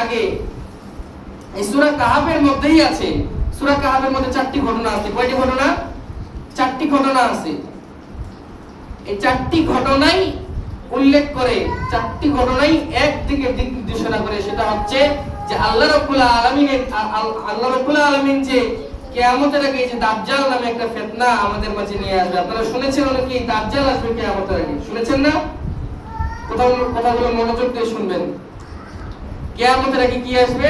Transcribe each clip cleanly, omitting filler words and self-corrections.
আগে এই সূরা কাহাফের মধ্যেই আছে। সূরা কাহাফের মধ্যে 4টি ঘটনা আছে। কয়টি ঘটনা? 4টি ঘটনা আছে। এই 4টি ঘটনাই উল্লেখ করে, 4টি ঘটনাই একদিকে দিক নির্দেশনা করে। সেটা হচ্ছে যে আল্লাহ রাব্বুল আলামিন যে কিয়ামতের আগে যে দাজ্জাল নামে একটা ফিতনা আমাদের মাঝে নিয়ে আসবে। আপনারা শুনেছেন নাকি দাজ্জাল আসবে কিয়ামতের আগে? শুনেছেন না? কথাগুলো মনোযোগ দিয়ে শুনবেন। কিয়ামতের আগে কি আসবে?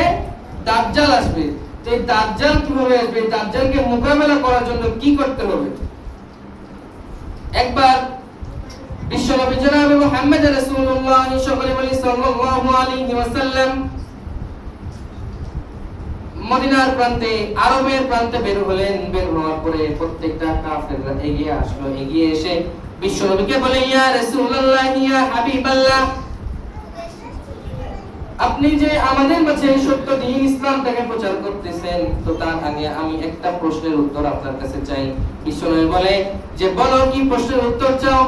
দাজ্জাল আসবে। তো এই দাজ্জাল কিভাবে আসবে? দাজ্জালকে মোকাবেলা করার জন্য কি করতে হবে? একবার বিশ্বনবী জনাবে মুহাম্মদ রাসূলুল্লাহ সাল্লাল্লাহু আলাইহি ওয়াসাল্লাম মদিনার প্রান্তে, আরবের প্রান্তে বের হলেন। বের হওয়ার পরে প্রত্যেকটা কাফেররা এগিয়ে আসলো। এগিয়ে এসে বিশ্বনবীকে বলে, ইয়া রাসূলুল্লাহ, ইয়া হাবিবাল্লাহ, আপনি যে আমাদের মাঝে সত্য দ্বীন ইসলামটাকে প্রচার করতেছেন, তো তার আগে আমি একটা প্রশ্নের উত্তর আপনার কাছে চাই। বিশ্বনবী বলে যে, বলো কি প্রশ্নের উত্তর চাও?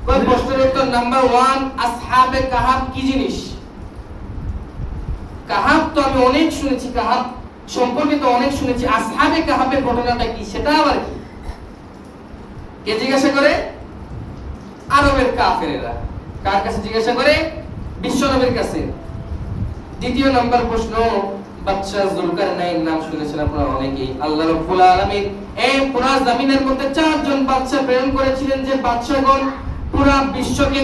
কোন প্রশ্নের উত্তর? নাম্বার 1, আসহাবে কাহাফ কি জিনিস? কাহাফ তো আমি অনেক শুনেছি, কাহাফ সম্পর্কে তো অনেক শুনেছি, আসহাবে কাহাফের ঘটনাটা কি, সেটা আবার কি? কে জিজ্ঞাসা করে? আরবের কাফেরেরা। কার কাছে জিজ্ঞাসা করে? বিশ্বনবীর কাছে। দ্বিতীয় নাম্বার প্রশ্ন, বাদশা যুলকারনাইন নাম শুনেছেন আপনারা অনেকেই। আল্লাহ রাব্বুল আলামিন এই পুরো জমিনের মধ্যে 4 জন বাদশা প্রেরণ করেছিলেন, যে বাদশাগণ পুরো বিশ্বকে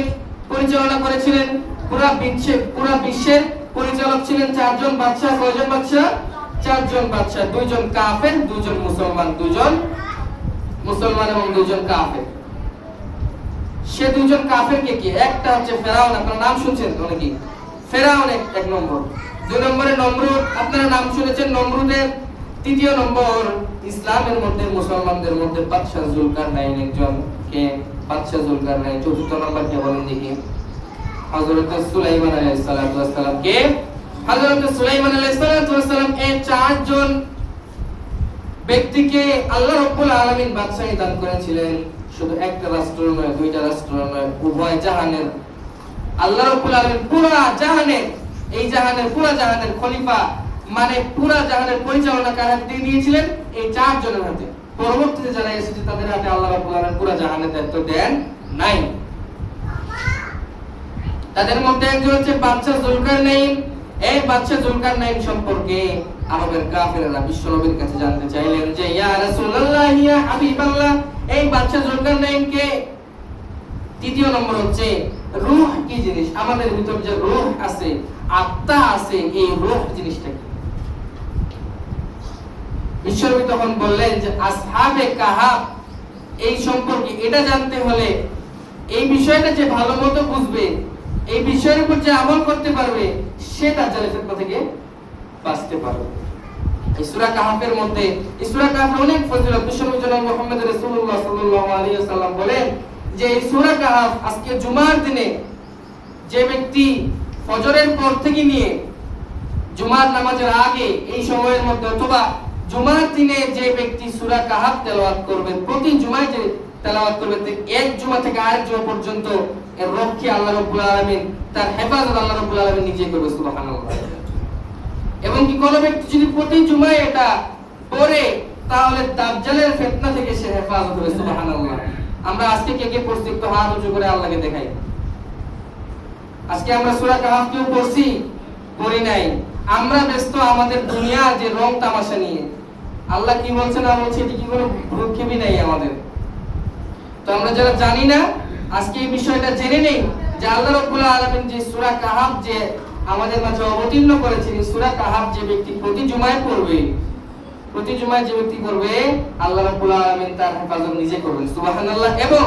পরিচালনা করেছিলেন। পুরো বিশ্বের পরিচালক ছিলেন 4 জন বাদশা। কয়জন বাদশা? 4 জন বাদশা। 2 জন কাফের, 2 জন মুসলমান। 2 জন মুসলমান এবং 2 জন কাফের। সে 2 জন কাফের কে কি? একটা হচ্ছে ফেরাউন, আপনারা নাম শুনছেন অনেকেই। ফেরাউন এক নম্বর। 2 নম্বরে নমরুদ, আপনারা নাম শুনেছেন নমরুদের। 3য় নম্বর ইসলামের মধ্যে, মুসলমানদের মধ্যে বাদশা যুলকারনাইন একজন। কে? বাদশা যুলকারনাইন। 4র্থ নম্বর কে বলেন দেখি? হযরত সুলাইমান আলাইহিস সালাতু ওয়াস সালাম। কে? হযরত সুলাইমান আলাইহিস সালাতু ওয়াস সালাম। এই 4 জন ব্যক্তিকে আল্লাহ রাব্বুল আলামিন বাদশাহী দান করেছিলেন। শুধু একটা রাষ্ট্র নয়, 2টা রাষ্ট্র নয়, উভয় জাহানের আল্লাহ রাব্বুল আলামিন পুরা জাহানের, এই জাহানের পুরা জাহানের খলিফা, মানে পুরা জাহানের পরিচালনা কার হাতে দিয়ে দিয়েছিলেন? এই 4 জনের হাতে। পরবর্তীতে যারা এসেছে তাদের হাতে আল্লাহ রাব্বুল আলামিন পুরা জাহানের দায়িত্ব দেন নাই। তাদের মধ্যে একজন হচ্ছে বাদশা যুলকারনাইন। এই বাদশা যুলকারনাইন সম্পর্কে আরবের কাফেররা বিশ্বনবীর কাছে জানতে চাইলেন যে, ইয়া রাসূলুল্লাহ, ইয়া হাবিবাল্লাহ, এই বাদশা যুলকারনাইন কে? 3য় নম্বর হচ্ছে রূহ কি জিনিস? আমাদের ভিতর যে রূহ আছে, আত্মা আছে, এই রূহ জিনিসটা কি? বিশ্বনবী তখন বললেন যে আসহাবে কাহাফ এই সম্পর্কে এটা জানতে হলে, এই বিষয়টা যে ভালোমতো বুঝবে, এই বিষয়ের উপর যে আমল করতে পারবে, সে দাজ্জালের ফিতনা থেকে বাঁচতে পারবে। এই সূরা কাহাফের মধ্যে, এই সূরা কাহাফের অনেক ফজিলত। বিশ্বনবী জনাব মুহাম্মদ রাসূলুল্লাহ সাল্লাল্লাহু আলাইহি ওয়াসাল্লাম বলেন যে এই সূরা কাহাফ আজকে জুমার দিনে যে ব্যক্তি ফজরের পর থেকে নিয়ে জুমার নামাজের আগে এই সময়ের মধ্যে, অথবা জুমার দিনে যে ব্যক্তি সূরা কাহাফ তেলাওয়াত করবে, প্রতি জুমায় যে তেলাওয়াত করবে, এক জুমা থেকে আরেক জুমা পর্যন্ত এর রক্ষী আল্লাহ রাব্বুল আলামিন, তার হেফাজত আল্লাহ রাব্বুল আলামিন নিজে করবে। সুবহানাল্লাহ। এবং কি কোন ব্যক্তি যদি প্রতি জুমায় এটা পড়ে, তাহলে দাজ্জালের ফিতনা থেকে সে হেফাজত হবে। সুবহানাল্লাহ। আমরা আজকে কে কে পড়ছি? একটু হাত উঁচু করে আল্লাহকে দেখাই। আজকে আমরা সূরা কাহাফ কেউ পড়ছি? পড়ি নাই। আমরা ব্যস্ত আমাদের দুনিয়ার যে রং তামাশা নিয়ে। আল্লাহ কি বলছে না বলছে এটি কি কোনো ভ্রুক্ষেপই নাই আমাদের। তো আমরা যারা জানি না, আজকে এই বিষয়টা জেনে নেই যে আল্লাহ রাব্বুল আলামিন যে সূরা কাহাফ যে আমাদের মাঝে অবতীর্ণ করেছেন, সূরা কাহাফ যে ব্যক্তি প্রতি জুমায় পড়বে, প্রতি জুমায় যে ব্যক্তি পড়বে, আল্লাহ রাব্বুল আলামিন তার হেফাজত নিজে করবেন। সুবহানাল্লাহ। এবং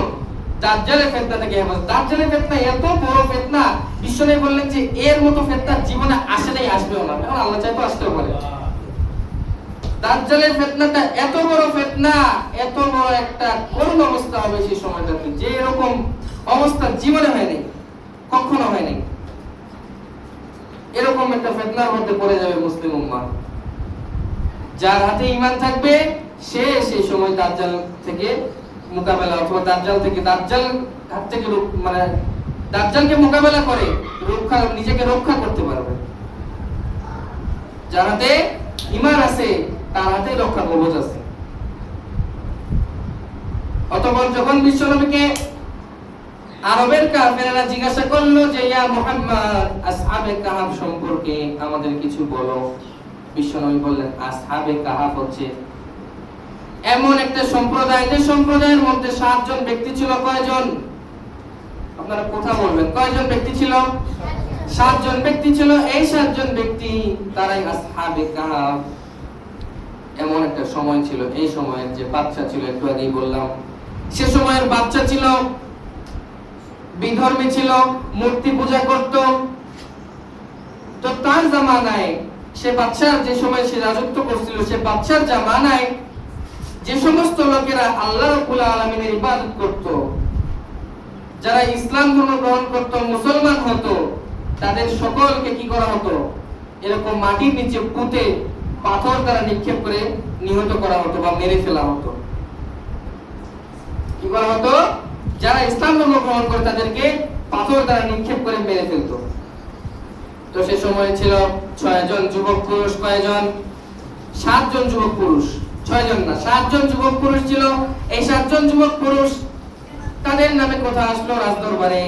দাজ্জালের ফিতনা থেকে হেফাজত। দাজ্জালের ফিতনা এত বড় ফিতনা, বিশ্বনবী বললেন যে এর মতো ফিতনা জীবনে আসে নাই, আসবেও না। এখন আল্লাহ চাইতো আসতেও পারে। দাজ্জালের ফিতনাটা এত বড় ফিতনা, এত বড় একটা করুণ অবস্থা হবে সেই সময়টাতে, যে এরকম অবস্থা জীবনে হয়নি, কখনো হয়নি। এরকম একটা ফিতনার মধ্যে পড়ে যাবে মুসলিম উম্মাহ। যার হাতে ঈমান থাকবে সে সেই সময় দাজ্জাল থেকে মোকাবেলা, অথবা দাজ্জাল হাত থেকে মানে দাজ্জালকে মোকাবেলা করে নিজেকে রক্ষা করতে পারবে। যার হাতে ঈমান আছে তার হাতে রক্ষা কবচ আছে। অতঃপর যখন বিশ্বনবীকে আরবের কাফেররা জিজ্ঞাসা করলো যে ইয়া মুহাম্মদ আসহাবে কাহাফ সম্পর্কে আমাদের কিছু বলো, বিশ্বনবী বললেন আসহাবে কাহাফ হচ্ছে এমন একটা সম্প্রদায় যে সম্প্রদায়ের মধ্যে 7 জন ব্যক্তি ছিল। কয়জন? আপনারা কথা বলবেন, কয়জন ব্যক্তি ছিল? 7 জন ব্যক্তি ছিল। এই 7 জন ব্যক্তি তারাই আসহাবে কাহাফ। এমন একটা সময় ছিল, এই সময়ের যে বাদশা ছিল একটু আগেই বললাম, সে সময়ের বাদশা ছিল বিধর্মী, ছিল মূর্তি পূজা করত। তো তার জামানায় সে বাদশার যে সময় সে রাজত্ব করছিল, সে বাদশার জামানায় যে সমস্ত লোকেরা আল্লাহ রাব্বুল আলামিনের ইবাদত করত, যারা ইসলাম ধর্ম গ্রহণ করত, মুসলমান হতো, তাদের সকলকে কি করা হতো? এরকম মাটির নিচে পুঁতে পাথর দ্বারা নিক্ষেপ করে নিহত করা হতো বা মেরে ফেলা হতো। কি করা হতো? যারা ইসলাম ধর্ম গ্রহণ করে তাদেরকে পাথর দ্বারা নিক্ষেপ করে মেরে ফেলতো। তো সে সময় ছিল 6 জন যুবক পুরুষ। কয়জন? 7 জন যুবক পুরুষ, 6 জন না, 7 জন যুবক পুরুষ ছিল। এই 7 জন যুবক পুরুষ তাদের নামে কথা আসলো রাজদরবারে,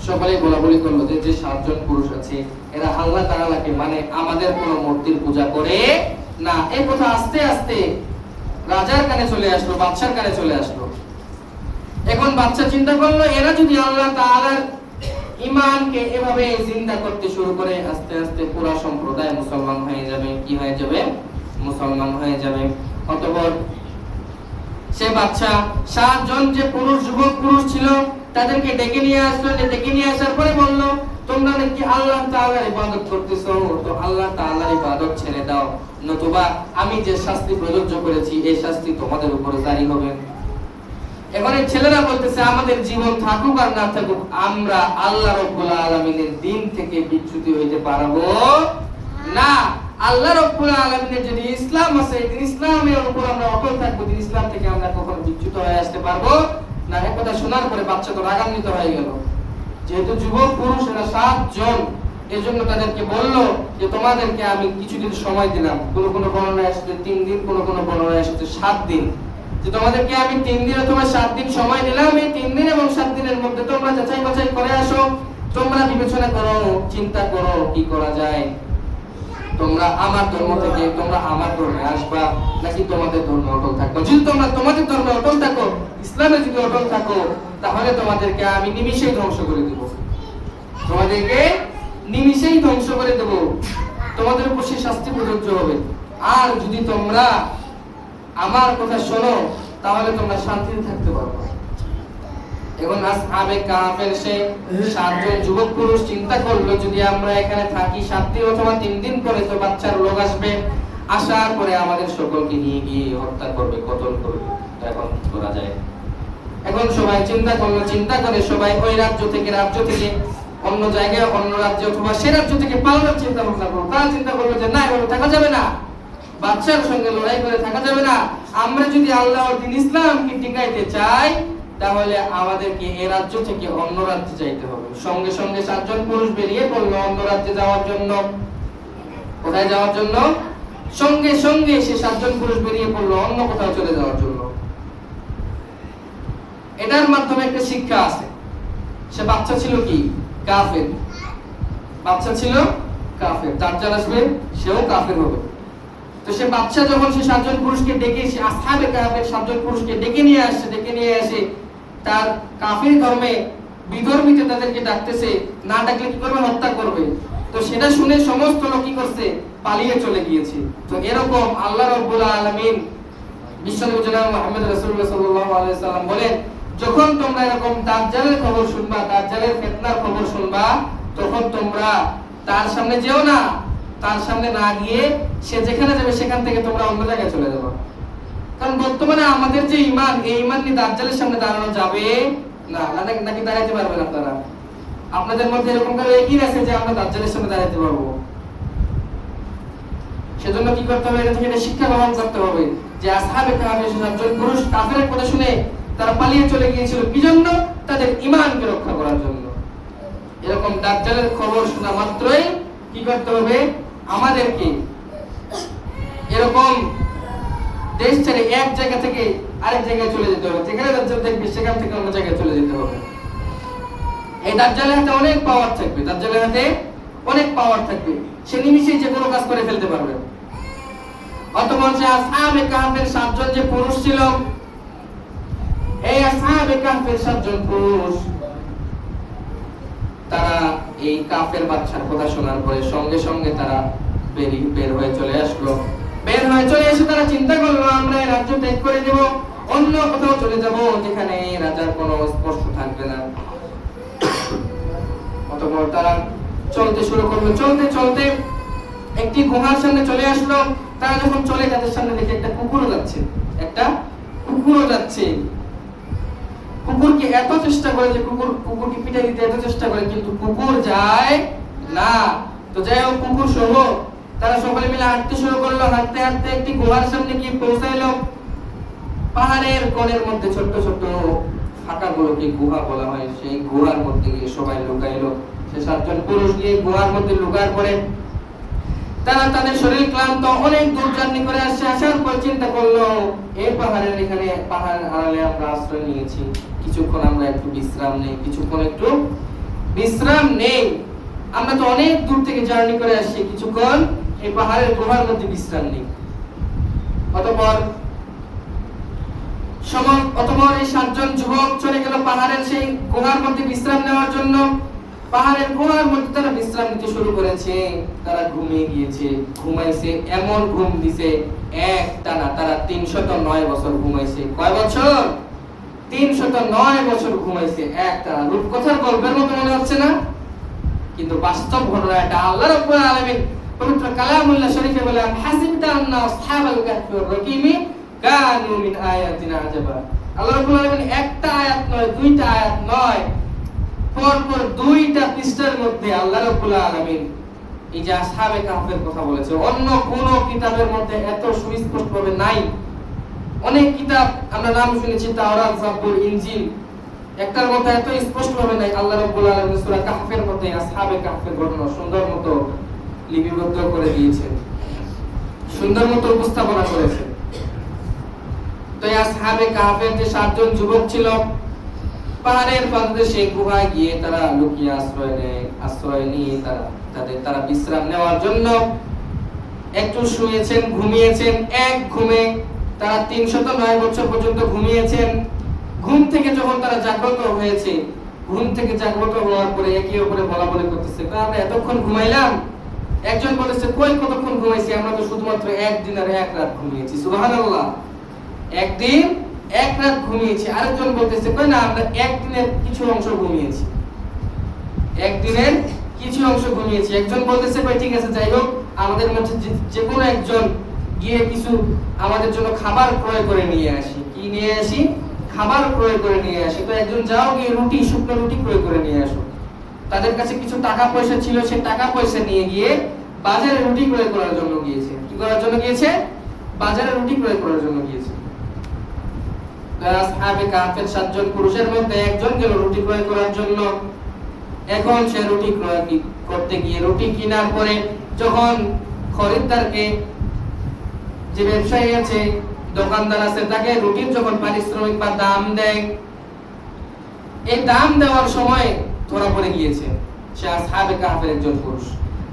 সকলে বলাবলি করলো যে যে 7 জন পুরুষ আছে এরা আল্লাহ তাআলাকে মানে আমাদের কোন মূর্তির পূজা করে না। এই কথা আস্তে আস্তে রাজার কানে চলে আসলো, বাদশার কানে চলে আসলো। এখন বাদশা চিন্তা করলো এরা যদি আল্লাহ তাআলার ঈমানকে এভাবে জিন্দা করতে শুরু করে, আস্তে আস্তে পুরো সম্প্রদায় মুসলমান হয়ে যাবে। কি হয়ে যাবে? মুসলমান হয়ে যাবে। অতঃপর সে বাদশা 7 জন যে পুরুষ যুবক পুরুষ ছিল তাদেরকে ডেকে নিয়ে আসলো। ডেকে নিয়ে আসার পরে বলল তোমরা নাকি আল্লাহ তাআলার ইবাদত করতেছো, তো আল্লাহ তাআলার ইবাদত ছেড়ে দাও, নতুবা আমি যে শাস্তি প্রযোজ্য করেছি এই শাস্তি তোমাদের উপর জারি হবে। এখন এই ছেলেরা বলতেছে আমাদের জীবন থাকুক আর না থাকুক আমরা আল্লাহ রাব্বুল আলামিনের দ্বীন থেকে বিচ্যুত হইতে পারবো না। আল্লাহ রাব্বুল আলামিনের যদি ইসলাম আছে, এই ইসলামের উপর আমরা অটল থাকবো, এই ইসলাম থেকে আমরা কখনো বিচ্যুত হয়ে আসতে পারবো না। এই কথা শোনার পরে বাচ্চা তো রাগান্বিত হয়ে গেল। যেহেতু যুবক পুরুষ এরা 7 জন, এজন্য তাদেরকে বলল যে তোমাদেরকে আমি কিছুদিন সময় দিলাম। কোন বর্ণনায় আসছে 3 দিন, কোন বর্ণনায় আসছে 7 দিন, যে তোমাদেরকে আমি 3 দিন অথবা 7 দিন সময় দিলাম। এই 3 দিন এবং 7 দিনের মধ্যে তোমরা যাচাই বাছাই করে আসো, তোমরা বিবেচনা করো, চিন্তা করো কি করা যায়। তোমরা আমার ধর্ম থেকে তোমরা আমার ধর্মে আসবা নাকি তোমাদের ধর্মে অটল থাকো। যদি তোমরা তোমাদের ধর্মে অটল থাকো, ইসলামে যদি অটল থাকো, তাহলে তোমাদেরকে আমি নিমিষেই ধ্বংস করে দেব। তোমাদেরকে নিমিষেই ধ্বংস করে দেব, তোমাদের উপর সেই শাস্তি প্রযোজ্য হবে। আর যদি তোমরা আমার কথা শোনো তাহলে তোমরা শান্তিতে থাকতে পারবে। এখন আসহাবে কাফের সে 7 জন যুবক পুরুষ চিন্তা করলো যদি আমরা এখানে থাকি 7 দিন অথবা 3 দিন পরে তো বাচ্চার লোক আসবে, আসার পরে আমাদের সকলকে নিয়ে গিয়ে হত্যা করবে, কতল করবে। এখন কি করা যায়? এখন সবাই চিন্তা করলো, চিন্তা করে সবাই ওই রাজ্য থেকে অন্য জায়গায়, অন্য রাজ্যে অথবা সে রাজ্য থেকে পালানোর চিন্তা ভাবনা করলো। তারা চিন্তা করলো যে না, এভাবে থাকা যাবে না, বাদশার সঙ্গে লড়াই করে থাকা যাবে না। আমরা যদি আল্লাহর দ্বীন ইসলামকে টিকাইতে চাই তাহলে আমাদেরকে এই রাজ্য থেকে অন্য রাজ্যে যাইতে হবে। সঙ্গে সঙ্গে 7 জন পুরুষ বেরিয়ে পড়লো অন্য রাজ্যে যাওয়ার জন্য। কোথায় যাওয়ার জন্য? সঙ্গে সঙ্গে সে 7 জন পুরুষ বেরিয়ে পড়লো অন্য কোথাও চলে যাওয়ার জন্য। এটার মাধ্যমে একটা শিক্ষা আছে। সে বাচ্চা ছিল কি? কাফের। বাচ্চা ছিল কাফের, দাজ্জাল আসবে সেও কাফের হবে। তো সে বাচ্চা যখন সে 7 জন পুরুষকে ডেকে, সে আসহাবে কাফের 7 জন পুরুষকে ডেকে নিয়ে আসে তার কাফির ধর্মে বিধর্মীতে তাদেরকে ডাকতেছে, না ডাকলে কি করবে? হত্যা করবে। তো সেটা শুনে সমস্ত লোক কি করছে? পালিয়ে চলে গিয়েছে। তো এরকম আল্লাহ রাব্বুল আলামিন বিশ্বনবী জনাব মুহাম্মদ রাসূলুল্লাহ সাল্লাল্লাহু আলাইহি ওয়াসাল্লাম বলেন যখন তোমরা এরকম দাজ্জালের খবর শুনবা, দাজ্জালের ফিতনার খবর শুনবা, তখন তোমরা তার সামনে যেও না, তার সামনে না গিয়ে সে যেখানে যাবে সেখান থেকে তোমরা অন্য জায়গায় চলে যাবে। কারণ বর্তমানে আমাদের যে ঈমান, এই ঈমান নিয়ে দাজ্জালের সামনে দাঁড়ানো যাবে না। নাকি দাঁড়াতে পারবেন আপনারা? আপনাদের মধ্যে এরকম কারো একই আছে যে আমরা দাজ্জালের সামনে দাঁড়াতে পারবো? সেজন্য কি করতে হবে? এটা থেকে একটা শিক্ষা গ্রহণ করতে হবে যে আসহাবে কাফের 7 জন পুরুষ কাফেরের কথা শুনে তারা পালিয়ে চলে গিয়েছিল কি জন্য? তাদের ঈমানকে রক্ষা করার জন্য। এরকম দাজ্জালের খবর শোনা মাত্রই কি করতে হবে? আমাদেরকে এরকম দেশ ছেড়ে এক জায়গা থেকে আরেক জায়গায় চলে যেতে হবে, যেখানে দাজ্জাল দেখবে সেখান থেকে অন্য জায়গায় চলে যেতে হবে। এই দাজ্জালের হাতে অনেক পাওয়ার থাকবে, দাজ্জালের হাতে অনেক পাওয়ার থাকবে, সে নিমিষেই যে কোনো কাজ করে ফেলতে পারবে। অতঃপর সে আসহাবে কাহফের 7 জন যে পুরুষ ছিল, এই আসহাবে কাহফের 7 জন পুরুষ, তারা এই কাফের বাদশার কথা শোনার পরে সঙ্গে সঙ্গে তারা বের হয়ে চলে আসলো। বের হয়ে চলে এসে তারা চিন্তা করলো, আমরা এই রাজ্য ত্যাগ করে দেব, অন্য কোথাও চলে যাব যেখানে রাজার কোনো স্পর্শ থাকবে না। অতঃপর তারা চলতে শুরু করলো। চলতে চলতে একটি গুহার সামনে চলে আসলো। তারা যখন চলে, তাদের সামনে দেখে একটা কুকুরও যাচ্ছে, একটা কুকুরও যাচ্ছে। কুকুরকে এত চেষ্টা করে যে কুকুরকে পিটাই দিতে এত চেষ্টা করে, কিন্তু কুকুর যায় না। তো যাই হোক, কুকুর সহ তারা সকলে মিলে হাঁটতে শুরু করলো। হাঁটতে হাঁটতে একটি গুহার সামনে গিয়ে পৌঁছাইলো। পাহাড়ের কোণের মধ্যে ছোট্ট ছোট্ট ফাঁকাগুলোকে গুহা বলা হয়, সেই গুহার মধ্যে গিয়ে সবাই লুকাইলো। সে 7 জন পুরুষ গিয়ে গুহার মধ্যে লুকার পরে তারা তাদের শরীর ক্লান্ত, অনেক দূর জার্নি করে আসছে। আসার পর চিন্তা করলো, এই পাহাড়ের এখানে পাহাড় আড়ালে আমরা আশ্রয় নিয়েছি, কিছুক্ষণ আমরা একটু বিশ্রাম নেই, কিছুক্ষণ একটু বিশ্রাম নেই। আমরা তো অনেক দূর থেকে জার্নি করে আসছি, কিছুক্ষণ এই পাহাড়ের গুহার মধ্যে বিশ্রাম নেই। অতঃপর এই 7 জন যুবক চলে গেল পাহাড়ের সেই গুহার মধ্যে বিশ্রাম নেওয়ার জন্য। পাহাড়ের গুহার মধ্যে তারা বিশ্রাম নিতে শুরু করেছে। তারা ঘুমিয়ে গিয়েছে, ঘুমাইছে, এমন ঘুম দিছে একটানা তারা 309 বছর ঘুমাইছে। কয় বছর? 309 বছর ঘুমাইছে একটানা। রূপকথার গল্পের মতো মনে হচ্ছে না, কিন্তু বাস্তব ঘটনা এটা। আল্লাহ রাব্বুল আলামিন পবিত্র কালামুল্লাহ শরীফে বলেন, হাসিবতা আন্না আসহাবাল কাহফি ওয়ার রাকিমি কানু মিন আয়াতিনা আজাবা। আল্লাহ রাব্বুল আলামিন একটা আয়াত নয়, দুইটা আয়াত নয়, পরপর 2টা পৃষ্ঠার মধ্যে আল্লাহ রাব্বুল আলামিন এই যে আসহাবে কাহফের কথা বলেছে। অন্য কোন কিতাবের মধ্যে এত সুস্পষ্ট ভাবে নাই। অনেক কিতাব আমরা নাম শুনেছি, তাওরাত, জাবুর, ইনজিল, একটার মধ্যে এত স্পষ্ট ভাবে নাই। আল্লাহ রাব্বুল আলামিন সূরা কাহফের মধ্যে আসহাবে কাহফের ঘটনা সুন্দর মতো লিপিবদ্ধ করে দিয়েছেন, সুন্দর মতো উপস্থাপনা করেছেন। তো এই আসহাবে কাহফের যে 7 জন যুবক ছিল, পাহাড়ের পাদদেশে গুহায় গিয়ে তারা লুকিয়ে আশ্রয় নিয়ে তারা বিশ্রাম নেওয়ার জন্য একটু শুয়েছেন, ঘুমিয়েছেন। এক ঘুমে তারা 309 বছর পর্যন্ত ঘুমিয়েছেন। ঘুম থেকে যখন তারা জাগ্রত হয়েছে, ঘুম থেকে জাগ্রত হওয়ার পরে একে অপরে বলা বলে করতেছে, আমরা এতক্ষণ ঘুমাইলাম। একজন বলেছে, কই কতক্ষণ ঘুমাইছি, আমরা তো শুধুমাত্র 1 দিন আর 1 রাত ঘুমিয়েছি। সুবহানাল্লাহ, 1 দিন 1 রাত ঘুমিয়েছি। আরেকজন বলতেছে, কই না, আমরা 1 দিনের কিছু অংশ ঘুমিয়েছি, 1 দিনের কিছু অংশ ঘুমিয়েছি। একজন বলতেছে, কই ঠিক আছে, যাই হোক, আমাদের মধ্যে যে কোনো একজন গিয়ে কিছু আমাদের জন্য খাবার ক্রয় করে নিয়ে আসি। কি নিয়ে আসি? খাবার ক্রয় করে নিয়ে আসি। তো একজন যাও, গিয়ে শুকনো রুটি ক্রয় করে নিয়ে আসো। তাদের কাছে কিছু টাকা পয়সা ছিল, সেই টাকা পয়সা নিয়ে গিয়ে বাজারে রুটি ক্রয় করার জন্য গিয়েছে। কি করার জন্য গিয়েছে? বাজারে রুটি ক্রয় করার জন্য গিয়েছে। আসহাবে কাহফের 7 জন পুরুষের মধ্যে একজন গেল রুটি ক্রয় করার জন্য। এখন সে রুটি ক্রয় করতে গিয়ে রুটি কেনার পরে যখন খরিদ্দারকে, যে ব্যবসায়ী আছে, দোকানদার আছে, তাকে রুটির যখন পারিশ্রমিক বা দাম দেয়, এই দাম দেওয়ার সময় ধরা পড়ে গিয়েছে সে আসহাবে কাহফের একজন পুরুষ।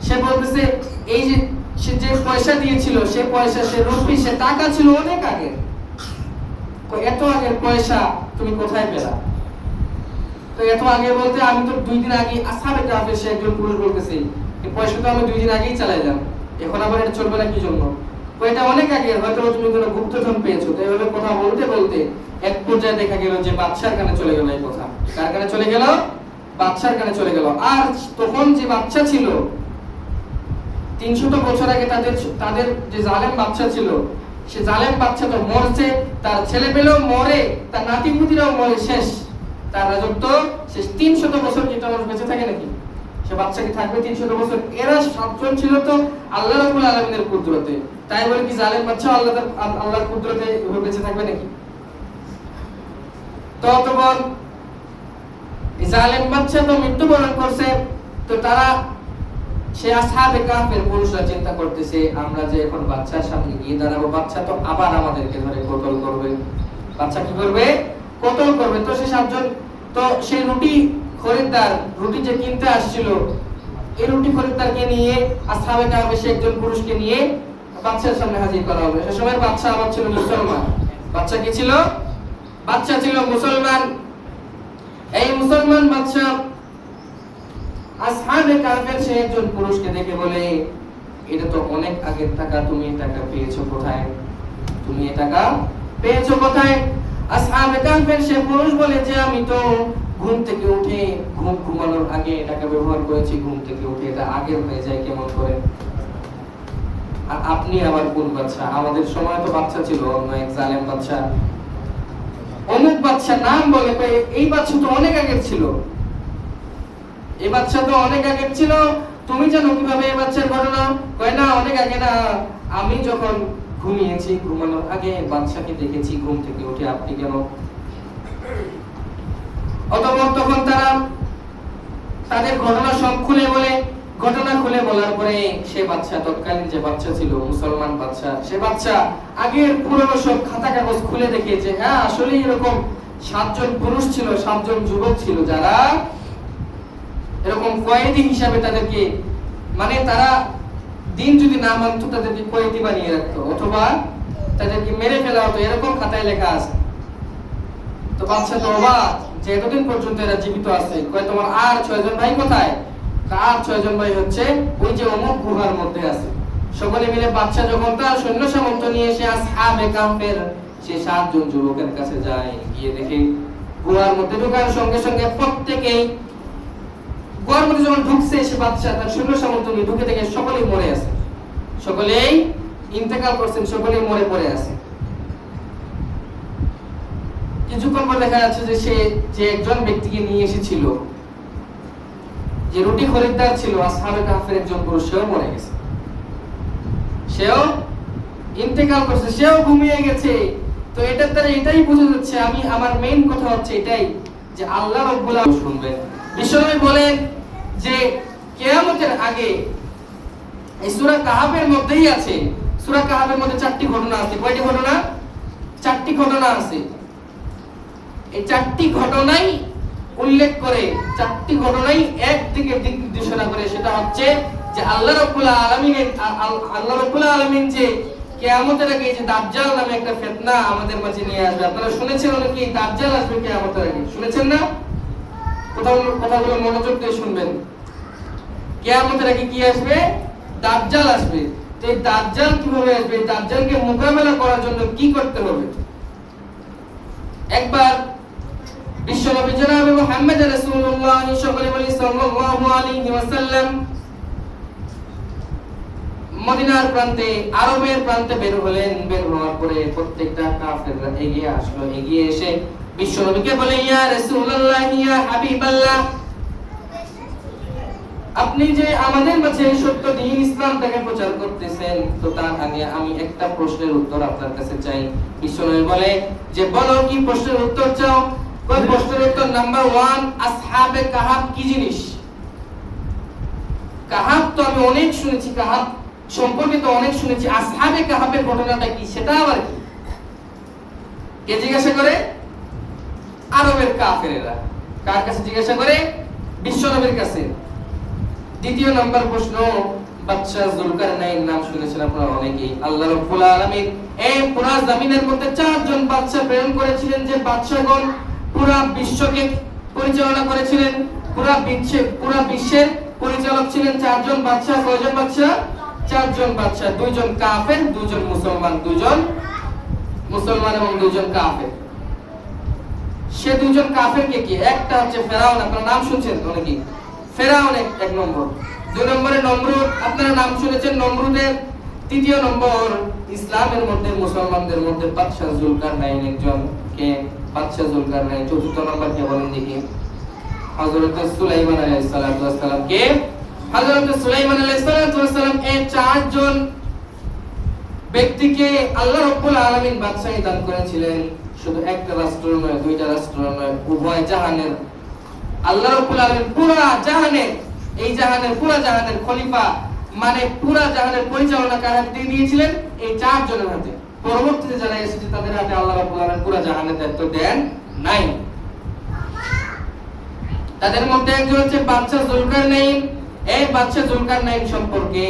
সে বলতেছে, এই যে সে যে পয়সা দিয়েছিল, সে পয়সা, সে রুপি, সে টাকা ছিল অনেক আগে। এত আগের পয়সা তুমি কোথায় পেলা? তো এত আগে বলতে আমি তো 2 দিন আগে আসহাবে কাহফের সে একজন পুরুষ বলতেছে, এই পয়সা তো আমি 2 দিন আগেই চালাইলাম, এখন আবার এটা চলবে না কি জন্য? এটা অনেক আগে, হয়তো তুমি কোনো গুপ্তধন পেয়েছো। তো এইভাবে কথা বলতে বলতে এক পর্যায়ে দেখা গেল যে বাদশার কানে চলে গেল এই কথা। কার কানে চলে গেল? বাদশার কানে চলে গেল। আর তখন যে বাদশা ছিল, 300 বছর আগে তাদের যে জালেম বাদশা ছিল, সে জালেম বাদশা তো মরছে, তার ছেলে পেলেও মরে, তার নাতিপুতিরাও মরে, শেষ তার রাজত্ব শেষ। 300 বছর কি মানুষ বেঁচে থাকে নাকি? সে বাদশা কি থাকবে 300 বছর? এরা 7 জন ছিল তো আল্লাহ রাব্বুল আলামিনের কুদরতে, তাই বলে কি জালেম বাদশা আল্লাহর কুদরতে বেঁচে থাকবে নাকি? ততক্ষণ জালেম বাদশা তো মৃত্যুবরণ করছে। তো তারা সে আসহাবে কাহফের পুরুষরা চিন্তা করতেছে আমরা যে এখন বাচ্চার সামনে গিয়ে দাঁড়াবো, বাচ্চা তো আবার আমাদেরকে ধরে কতল করবে। বাচ্চা কি করবে? কতল করবে। তো সে সাতজন, তো সেই রুটি খরিদ্দার, রুটি যে কিনতে আসছিল, এই রুটি খরিদ্দারকে নিয়ে আসহাবে কাহফে সে একজন পুরুষকে নিয়ে বাচ্চার সামনে হাজির করা হবে। সে সময় বাচ্চা আবার ছিল মুসলমান। বাচ্চা কি ছিল? বাচ্চা ছিল মুসলমান। এই মুসলমান বাচ্চা আসহাবে কাহফের সে একজন পুরুষকে দেখে বলে, এটা তো অনেক আগের টাকা, তুমি এই টাকা পেয়েছো কোথায়? তুমি এই টাকা পেয়েছো কোথায়? আসহাবে কাহফের সে পুরুষ বলে যে আমি তো ঘুম থেকে উঠে, ঘুমানোর আগে টাকা ব্যবহার করেছি, ঘুম থেকে উঠে এটা আগের হয়ে যায় কেমন করে? আর আপনি আবার কোন বাচ্চা? আমাদের সময় তো বাচ্চা ছিল অন্য এক জালেম বাচ্চা, অমুক বাচ্চা নাম বলে, এই বাচ্চা তো অনেক আগের ছিল, এই বাচ্চা তো অনেক আগের ছিল, তুমি জানো কিভাবে এই বাচ্চার ঘটনা? কয় না, অনেক আগে না, আমি যখন ঘুমিয়েছি ঘুমানোর আগে বাচ্চাকে দেখেছি ঘুম থেকে উঠে, আপনি কেন? অতঃপর তখন তারা তাদের ঘটনা সব খুলে বলে। ঘটনা খুলে বলার পরে সে বাচ্চা, তৎকালীন যে বাচ্চা ছিল মুসলমান বাচ্চা, সে বাচ্চা আগের পুরনো সব খাতা কাগজ খুলে দেখে যে হ্যাঁ আসলে এরকম 7 জন পুরুষ ছিল, 7 জন যুবক ছিল যারা এরকম কয়েদি হিসাবে তাদেরকে, মানে তারা দিন যদি না মানতো তাদেরকে কয়েদি বানিয়ে রাখতো অথবা তাদেরকে মেরে ফেলা হতো, এরকম খাতায় লেখা আছে। তো বাচ্চা তো অবাক যে এতদিন পর্যন্ত এরা জীবিত আছে। কয় তোমার আর 6 জন ভাই কোথায়? আর 6 জন ভাই হচ্ছে ওই যে অমুক গুহার মধ্যে আছে। সকলে মিলে বাচ্চা যখন তার সৈন্য সামন্ত নিয়ে এসে আসহাবে কাহফের সে 7 জন যুবকের কাছে যায়, গিয়ে দেখে গুহার মধ্যে ঢোকার সঙ্গে সঙ্গে প্রত্যেকেই, গুহার মধ্যে যখন ঢুকছে সে বাচ্চা তার সৈন্য সামন্ত নিয়ে ঢুকে দেখে সকলেই মরে আছে, সকলেই ইন্তেকাল করছেন, সকলেই মরে পড়ে আছে। কিছুক্ষণ পর দেখা যাচ্ছে যে সে যে একজন ব্যক্তিকে নিয়ে এসেছিল, যে রুটি খরিদ্দার ছিল আসহাবে কাহফের একজন পুরুষ, সেও মরে গেছে, সেও ইন্তেকাল করছে, সেও ঘুমিয়ে গেছে। তো এটার দ্বারা এটাই বোঝা যাচ্ছে, আমি আমার মেইন কথা হচ্ছে এটাই যে আল্লাহ রাব্বুল আলামিন শুনবেন। বিশ্বনবী বলেন যে কিয়ামতের আগে এই সূরা কাহফের মধ্যেই আছে, সূরা কাহফের মধ্যে 4টি ঘটনা আছে। কয়টি ঘটনা? 4টি ঘটনা আছে। এই 4টি ঘটনাই উল্লেখ করে, 4টি ঘটনাই একদিকে দিক নির্দেশনা করে, সেটা হচ্ছে যে আল্লাহ রাব্বুল আলামিন যে কিয়ামতের আগে যে দাজ্জাল নামে একটা ফিতনা আমাদের মাঝে নিয়ে আসবে। আপনারা শুনেছেন নাকি দাজ্জাল আসবে কিয়ামতের আগে? শুনেছেন না? কথাগুলো মনোযোগ দিয়ে শুনবেন। কিয়ামতের আগে কি আসবে? দাজ্জাল আসবে। তো এই দাজ্জাল কিভাবে আসবে? দাজ্জালকে মোকাবেলা করার জন্য কি করতে হবে? একবার বিশ্বনবী জনাবে মুহাম্মদ রাসূলুল্লাহ সাল্লাল্লাহু আলাইহি ওয়াসাল্লাম মদিনার প্রান্তে, আরবের প্রান্তে বের হলেন। বের হওয়ার পরে প্রত্যেকটা কাফেররা এগিয়ে আসলো, এগিয়ে এসে বিশ্বনবীকে বলে, ইয়া রাসূলুল্লাহ, ইয়া হাবিবাল্লাহ, আপনি যে আমাদের মাঝে সত্য দ্বীন ইসলামটাকে প্রচার করতেছেন, তো তার আগে আমি একটা প্রশ্নের উত্তর আপনার কাছে চাই। বিশ্বনবী বলে যে বলো কি প্রশ্নের উত্তর চাও? কোন প্রশ্নের উত্তর? নাম্বার 1, আসহাবে কাহাফ কি জিনিস? কাহাফ তো আমি অনেক শুনেছি, কাহাফ সম্পর্কে তো অনেক শুনেছি, আসহাবে কাহাফের ঘটনাটা কি, সেটা আবার কি? কে জিজ্ঞাসা করে? আরবের কাফেরেরা। কার কাছে জিজ্ঞাসা করে? বিশ্বনবীর কাছে। দ্বিতীয় নাম্বার প্রশ্ন, বাদশা যুলকারনাইন নাম শুনেছেন আপনারা অনেকেই। আল্লাহ রাব্বুল আলামিন এই পুরো জমিনের মধ্যে 4 জন বাদশা প্রেরণ করেছিলেন, যে বাদশাগণ পুরো বিশ্বকে পরিচালনা করেছিলেন, পুরো বিশ্বের পরিচালক ছিলেন 4 জন বাদশা। কয়জন বাদশা? 4 জন বাদশা, 2 জন কাফের, 2 জন মুসলমান, 2 জন মুসলমান এবং 2 জন কাফের। সে 2 জন কাফের কে কি? একটা হচ্ছে ফেরাউন, আপনারা নাম শুনছেন অনেকেই, ফেরাউন এক নম্বর। 2 নম্বরে নমরুদ, আপনারা নাম শুনেছেন নমরুদের। 3য় নম্বর ইসলামের মধ্যে মুসলমানদের মধ্যে বাদশা যুলকারনাইন একজন, কে? বাদশা যুলকারনাইন। 4র্থ নম্বর কে বলেন দেখি? হযরত সুলাইমান আলাইহিস সালাতু ওয়াস সালাম। কে? হযরত সুলাইমান আলাইহিস সালাতু ওয়াস সালাম। এই 4 জন ব্যক্তিকে আল্লাহ রাব্বুল আলামিন বাদশাহী দান করেছিলেন। শুধু একটা রাষ্ট্র নয়, 2টা রাষ্ট্র নয়, উভয় জাহানের। আল্লাহ রাব্বুল আলামিন পুরো জাহানের এই জাহানের পুরা জাহানের খলিফা মানে পুরা জাহানের পরিচালনা কার হাতে দিয়ে দিয়েছিলেন? এই 4 জনের হাতে। পরবর্তীতে যারা এসেছে তাদের হাতে আল্লাহ রাব্বুল আলামিন পুরা জাহানের দায়িত্ব দেন নাই। তাদের মধ্যে একজন হচ্ছে বাদশা যুলকারনাইন। এই বাদশা যুলকারনাইন সম্পর্কে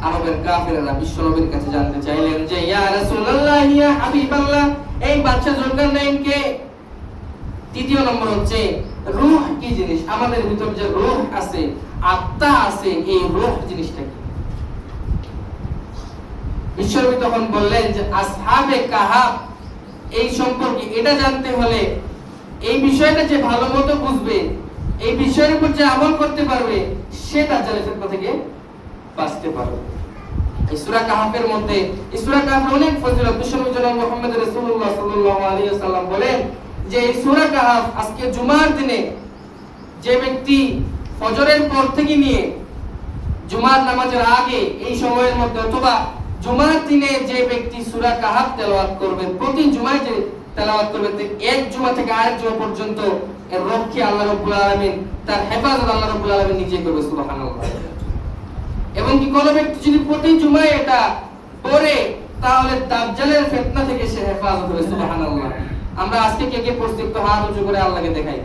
আরবের কাফেররা বিশ্বনবীর কাছে জানতে চাইলেন যে ইয়া রাসূলুল্লাহ ইয়া হাবিবাল্লাহ, এই বাদশা যুলকারনাইন কে? তৃতীয় নম্বর হচ্ছে রূহ কি জিনিস? আমাদের ভিতর যে রূহ আছে, আত্মা আছে, এই রূহ জিনিসটা কি? বিশ্বনবী তখন বললেন যে আসহাবে কাহাফ এই সম্পর্কে এটা জানতে হলে, এই বিষয়টা যে ভালো মতো বুঝবে, এই বিষয়ের উপর যে আমল করতে পারবে, সে দাজ্জালের ফিতনা থেকে বাঁচতে পারবে। এই সূরা কাহাফের মধ্যে, এই সূরা কাহাফের অনেক ফজিলত। বিশ্বনবী জনাব মুহাম্মদ রাসূলুল্লাহ সাল্লাল্লাহু আলাইহি ওয়াসাল্লাম বলেন যে এই সূরা কাহাফ আজকে জুমার দিনে যে ব্যক্তি ফজরের পর থেকে নিয়ে জুমার নামাজের আগে এই সময়ের মধ্যে অথবা জুমার দিনে যে ব্যক্তি সূরা কাহাফ তেলাওয়াত করবে, প্রতি জুমায় যে তেলাওয়াত করবে, এক জুমা থেকে আরেক জুমা পর্যন্ত এর রক্ষা আল্লাহ রাব্বুল আলামিন, তার হেফাজত আল্লাহ রাব্বুল আলামিন নিজে করবে। সুবহানাল্লাহ। এবং কি কোন ব্যক্তি যদি প্রতি জুমায় এটা পড়ে, তাহলে দাজ্জালের ফিতনা থেকে সে হেফাজত হবে। সুবহানাল্লাহ। আমরা আজকে কে কে পড়ছি একটু হাত উঁচু করে আল্লাহকে দেখাই।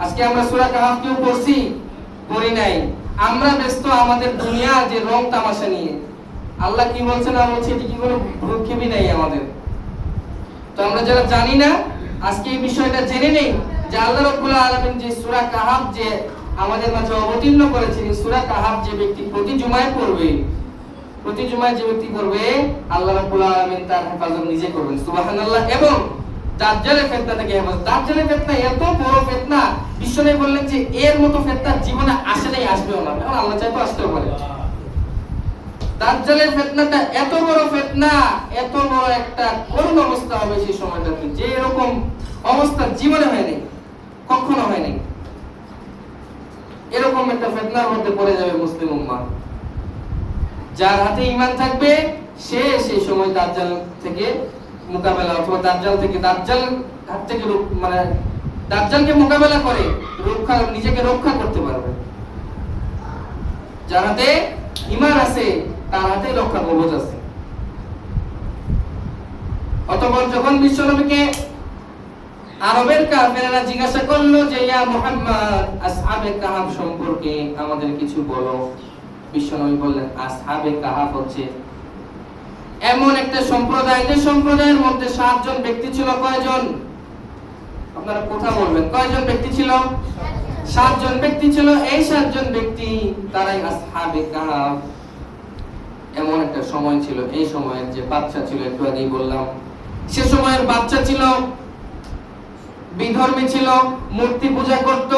আজকে আমরা সূরা কাহাফ কেউ পড়ছি? পড়ি নাই। আমরা ব্যস্ত আমাদের দুনিয়া যে রং তামাশা নিয়ে। আল্লাহ কি বলছে না বলছে এটি কি কোনো ভ্রুক্ষেপই নাই আমাদের। তো আমরা যারা জানি না, আজকে এই বিষয়টা জেনে নেই যে আল্লাহ রাব্বুল আলামিন যে সূরা কাহাফ যে আমাদের মাঝে অবতীর্ণ করেছেন, এই সূরা কাহাফ যে ব্যক্তি প্রতি জুমায় পড়বে, প্রতি জুমায় যে ব্যক্তি পড়বে, আল্লাহ রাব্বুল আলামিন তার হেফাজত নিজে করবেন। সুবহানাল্লাহ। এবং দাজ্জালের ফিতনা থেকে হেফাজত। দাজ্জালের ফিতনা এত বড় ফিতনা, বিশ্বনবী বললেন যে এর মতো ফিতনা জীবনে আসে নাই, আসবেও না। এখন আল্লাহ চাইতো আসতেও পারে। দাজ্জালের ফিতনাটা এত বড় ফিতনা, এত বড় একটা করুণ অবস্থা হবে সেই সময়টাতে, যে এরকম অবস্থা জীবনে হয়নি, কখনো হয়নি। এরকম একটা ফিতনার মধ্যে পড়ে যাবে মুসলিম উম্মাহ। যার হাতে ঈমান থাকবে সে সেই সময় দাজ্জাল থেকে মোকাবেলা অথবা দাজ্জাল হাত থেকে মানে দাজ্জালকে মোকাবেলা করে নিজেকে রক্ষা করতে পারবে। যার হাতে ঈমান আছে তার হাতে রক্ষা কবচ আছে। অতঃপর যখন বিশ্বনবীকে আরবের কাফেররা জিজ্ঞাসা করলো যে ইয়া মুহাম্মদ, আসহাবে কাহাফ সম্পর্কে আমাদের কিছু বলো। বিশ্বনবী বললেন আসহাবে কাহাফ হচ্ছে এমন একটা সম্প্রদায়, যে সম্প্রদায়ের মধ্যে 7 জন ব্যক্তি ছিল। কয়জন? আপনারা কথা বলবেন। কয়জন ব্যক্তি ছিল? 7 জন ব্যক্তি ছিল। এই 7 জন ব্যক্তি তারাই আসহাবে কাহাফ। এমন একটা সময় ছিল, এই সময়ের যে বাদশা ছিল, একটু আগেই বললাম, সে সময়ের বাদশা ছিল বিধর্মী, ছিল মূর্তি পূজা করত।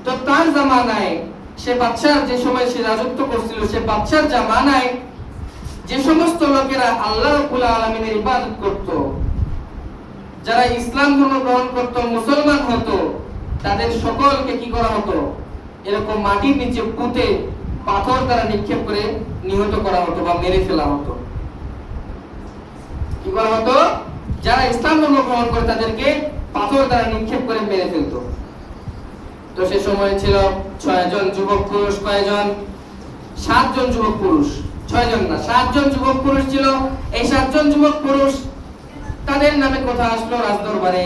তো তার জামানায় সে বাদশার যে সময় সে রাজত্ব করছিল, সে বাদশার জামানায় যে সমস্ত লোকেরা আল্লাহ রাব্বুল আলামিনের ইবাদত করত, যারা ইসলাম ধর্ম গ্রহণ করত, মুসলমান হতো, তাদের সকলকে কি করা হতো? এরকম মাটির নিচে পুঁতে পাথর দ্বারা নিক্ষেপ করে নিহত করা হতো বা মেরে ফেলা হতো। কি করা হতো? যারা ইসলাম ধর্ম গ্রহণ করে তাদেরকে পাথর দ্বারা নিক্ষেপ করে মেরে ফেলতো। তো সে সময় ছিল 6 জন যুবক পুরুষ। কয়জন? 7 জন যুবক পুরুষ, 6 জন না, 7 জন যুবক পুরুষ ছিল। এই 7 জন যুবক পুরুষ, তাদের নামে কথা আসলো রাজদরবারে।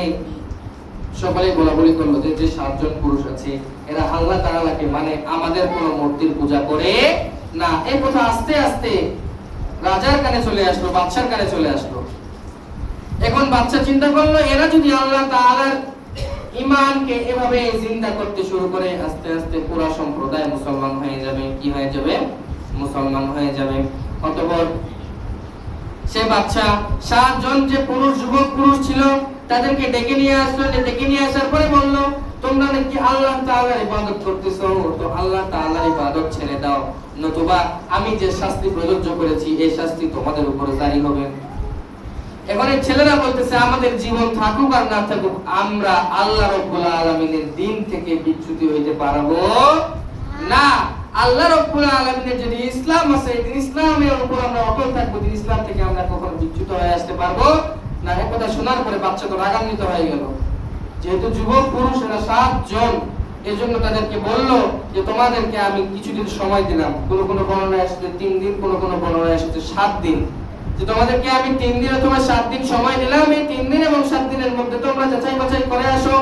সকলে বলাবলি করলো যে 7 জন পুরুষ আছে এরা আল্লাহ তাআলাকে মানে, আমাদের কোনো মূর্তির পূজা করে না। এই কথা আস্তে আস্তে রাজার কানে চলে আসলো, বাদশার কানে চলে আসলো। এখন বাদশা চিন্তা করলো এরা যদি আল্লাহ তাআলার ঈমানকে এভাবে জিন্দা করতে শুরু করে, আস্তে আস্তে পুরো সম্প্রদায় মুসলমান হয়ে যাবে। কি হয়ে যাবে? মুসলমান হয়ে যাবে। অতঃপর সে বাদশা 7 জন যে পুরুষ যুবক পুরুষ ছিল তাদেরকে ডেকে নিয়ে আসলো। ডেকে নিয়ে আসার পরে বলল, তোমরা নাকি আল্লাহ তাআলার ইবাদত করতেছো, তো আল্লাহ তাআলার ইবাদত ছেড়ে দাও, নতুবা আমি যে শাস্তি প্রযোজ্য করেছি এই শাস্তি তোমাদের উপর জারি হবে। এখন এই ছেলেরা বলতেছে আমাদের জীবন থাকুক আর না থাকুক, আমরা আল্লাহ রাব্বুল আলামিনের দ্বীন থেকে বিচ্যুত হইতে পারবো না। আল্লাহ রাব্বুল আলামিনের যদি ইসলাম আছে, এই ইসলামের উপর আমরা অটল থাকবো, এই ইসলাম থেকে আমরা কখনো বিচ্যুত হয়ে আসতে পারবো না। এই কথা শোনার পরে বাচ্চা তো রাগান্বিত হয়ে গেল। যেহেতু যুবক পুরুষ এরা 7 জন, এজন্য তাদেরকে বলল যে তোমাদেরকে আমি কিছুদিন সময় দিলাম। কোন কোন বর্ণনায় এসেছে 3 দিন, কোন কোন বর্ণনায় এসেছে 7 দিন, যে তোমাদেরকে আমি 3 দিন অথবা 7 দিন সময় দিলাম। এই 3 দিন এবং 7 দিনের মধ্যে তোমরা যাচাই বাছাই করে আসো,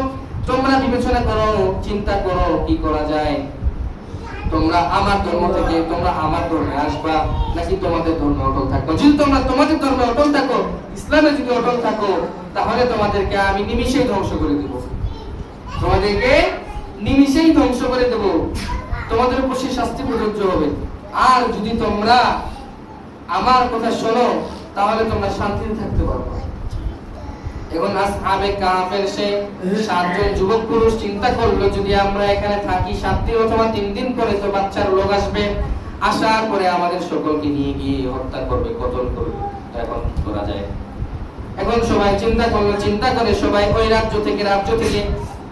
তোমরা বিবেচনা করো, চিন্তা করো কি করা যায়। তোমরা আমার ধর্ম থেকে তোমরা আমার ধর্মে আসবা নাকি তোমাদের ধর্মে অটল থাকবে। যদি তোমরা তোমাদের ধর্মে অটল থাকো, ইসলামে যদি অটল থাকো, তাহলে তোমাদেরকে আমি নিমিষেই ধ্বংস করে দেব। তোমাদেরকে নিমিষেই ধ্বংস করে দেব, তোমাদের উপর সেই শাস্তি প্রযোজ্য হবে। আর যদি তোমরা আমার কথা শোনো, তাহলে তোমরা শান্তিতে থাকতে পারবে। এখন আসহাবে কাফের সে 7 জন যুবক পুরুষ চিন্তা করলো, যদি আমরা এখানে থাকি 7 দিন অথবা 3 দিন পরে তো বাচ্চার লোক আসবে, আসার পরে আমাদের সকলকে নিয়ে গিয়ে হত্যা করবে, কতল করবে। এখন কি করা যায়? এখন সবাই চিন্তা করলো, চিন্তা করে সবাই ওই রাজ্য থেকে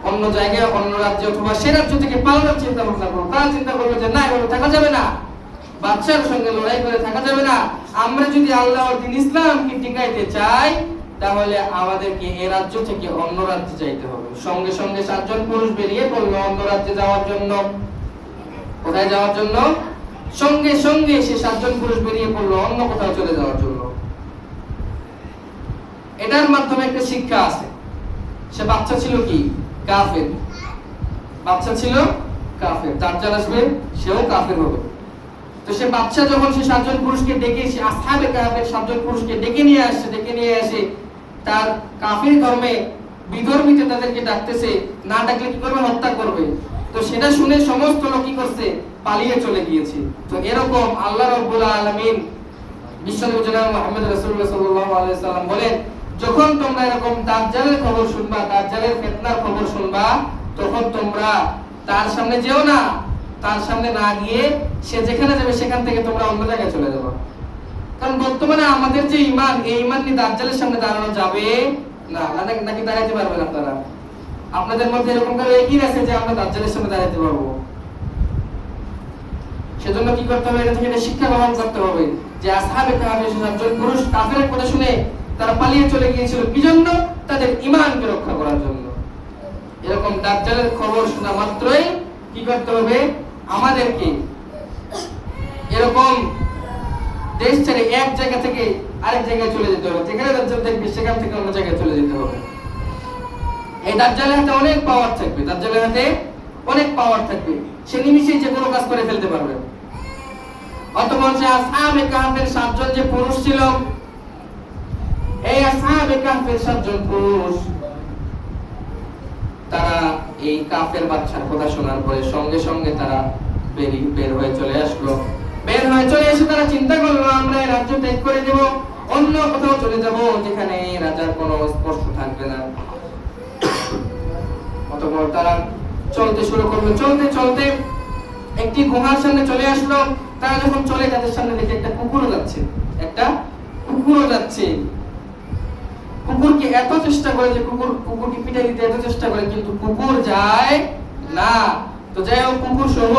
অন্য জায়গায়, অন্য রাজ্যে অথবা সে রাজ্য থেকে পালানোর চিন্তা ভাবনা করলো। তারা চিন্তা করলো যে না, এভাবে থাকা যাবে না, বাচ্চার সঙ্গে লড়াই করে থাকা যাবে না। আমরা যদি আল্লাহর দ্বীন ইসলামকে টিকাইতে চাই, তাহলে আমাদেরকে এই রাজ্য থেকে অন্য রাজ্যে যাইতে হবে। সঙ্গে সঙ্গে 7 জন পুরুষ বেরিয়ে পড়লো অন্য রাজ্যে যাওয়ার জন্য। কোথায় যাওয়ার জন্য? সঙ্গে সঙ্গে সে 7 জন পুরুষ বেরিয়ে পড়লো অন্য কোথাও চলে যাওয়ার জন্য। এটার মাধ্যমে একটা শিক্ষা আছে। সে বাচ্চা ছিল কি? কাফের। বাচ্চা ছিল কাফের, দাজ্জাল আসবে, সেও কাফের হবে। তো সে বাচ্চা যখন সে 7 জন পুরুষকে ডেকে, সে আসহাবে কাফের 7 জন পুরুষকে ডেকে নিয়ে আসে তার কাফির ধর্মে বিধর্মীতে তাদেরকে ডাকতেছে, না ডাকলে কি করবে? হত্যা করবে। তো সেটা শুনে সমস্ত লোক কি করছে? পালিয়ে চলে গিয়েছে। তো এরকম আল্লাহ রাব্বুল আলামিন বিশ্বনবী জনাব মুহাম্মদ রাসূলুল্লাহ সাল্লাল্লাহু আলাইহি সাল্লাম বলেন, যখন তোমরা এরকম দাজ্জালের খবর শুনবা, দাজ্জালের ফিতনার খবর শুনবা, তখন তোমরা তার সামনে যেও না, তার সামনে না গিয়ে সে যেখানে যাবে সেখান থেকে তোমরা অন্য জায়গায় চলে যাবে। কারণ বর্তমানে আমাদের যে ঈমান, এই ঈমান নিয়ে দাজ্জালের সামনে দাঁড়ানো যাবে না। নাকি দাঁড়াতে পারবেন আপনারা? আপনাদের মধ্যে এরকম কারো একই আছে যে আমরা দাজ্জালের সামনে দাঁড়াতে পারবো? সেজন্য কি করতে হবে? এটা থেকে একটা শিক্ষা গ্রহণ করতে হবে যে আসহাবে কাফের 7 জন পুরুষ কাফেরের কথা শুনে তারা পালিয়ে চলে গিয়েছিল কি জন্য? তাদের ঈমানকে রক্ষা করার জন্য। এরকম দাজ্জালের খবর শোনা মাত্রই কি করতে হবে? আমাদেরকে এরকম দেশ ছেড়ে এক জায়গা থেকে আরেক জায়গায় চলে যেতে হবে। যেখানে দাজ্জাল দেখবে সেখান থেকে অন্য জায়গায় চলে যেতে হবে। এই দাজ্জালের হাতে অনেক পাওয়ার থাকবে, দাজ্জালের হাতে অনেক পাওয়ার থাকবে, সে নিমিষেই যে কোনো কাজ করে ফেলতে পারবে। অতঃপর সে আসহাবে কাহফের 7 জন যে পুরুষ ছিল, এই আসহাবে কাহফের 7 জন পুরুষ, তারা এই কাফের বাচ্চার কথা শোনার পরে সঙ্গে সঙ্গে তারা বের হয়ে চলে আসলো। বের হয়ে চলে এসে তারা চিন্তা করলো, আমরা এই রাজ্য ত্যাগ করে দেব, অন্য কোথাও চলে যাব যেখানে রাজার কোনো স্পর্শ থাকবে না। অতঃপর তারা চলতে শুরু করলো। চলতে চলতে একটি গুহার সামনে চলে আসলো। তারা যখন চলে, তাদের সামনে দেখে একটা কুকুরও যাচ্ছে। কুকুরকে এত চেষ্টা করে যে কুকুরকে পিটাই দিতে এত চেষ্টা করে, কিন্তু কুকুর যায় না। তো যাই হোক, কুকুর সহ